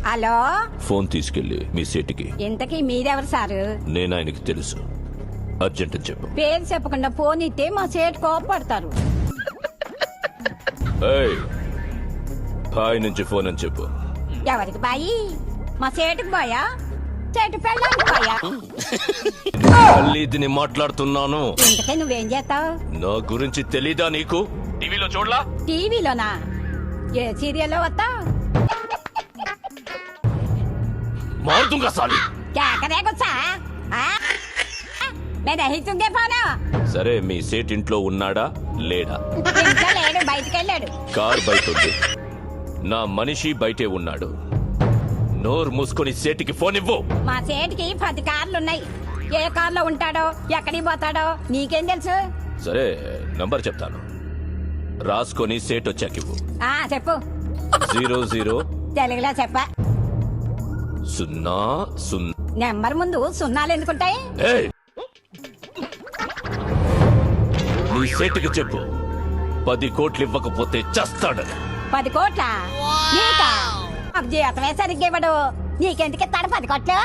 Hello, phone తీసుకెళ్లి మీ సేటికి. ఇంతకీ మీరెవరు సారు? నేను ఆయనకి తెలుసు. అర్జెంట్ అని చెప్పు. పేరు చెప్పకుండా ఫోన్ ఇస్తే మా సేటు కోపడతారు. ఏయ్, బాయ్ నుంచి ఫోన్ అని చెప్పు. ఎవరికి బాయి? మా సేటుకు బాయా? చెట్టు పెళ్ళానికి బాయా? మళ్ళీ మాట్లాడుతున్నాను. ఇంతకీ నువ్వేం చేస్తావు? నా గురించి తెలీదా నీకు? టీవీలో చూడలా? టీవీలోనా? ఏ సీరియల్లో వస్తా? మారుతుంగా సాలి. సరే, మీ సేట్ ఇంట్లో ఉన్నాడా లేడా? లేడు, బయటికెళ్ళాడు. కార్ బయట ఉంది. నా మనిషి బయటే ఉన్నాడు. నోరు మూసుకొని సేటికి ఫోన్ ఇవ్వు. మా సేటికి 10 కార్లున్నాయి. ఏ కార్లో ఉంటాడో ఎక్కడికి పోతాడో నీకేం తెలుసు? సరే, నంబర్ చెప్తాను, రాసుకొని సేట్ వచ్చాక ఇవ్వు. చెప్పు. 00 తెలుగులో చెప్పా. 00. నెంబర్ ముందు సున్నాలు ఎందుకుంటాయి? నీ సేటుకి చెప్పు, 10 కోట్లు ఇవ్వకపోతే చస్తాడని. 10 కోట్ల? నీకా? జీతమే సరిగ్గా ఇవ్వడు. నీకెందుకు ఇస్తాడు 10 కోట్లు?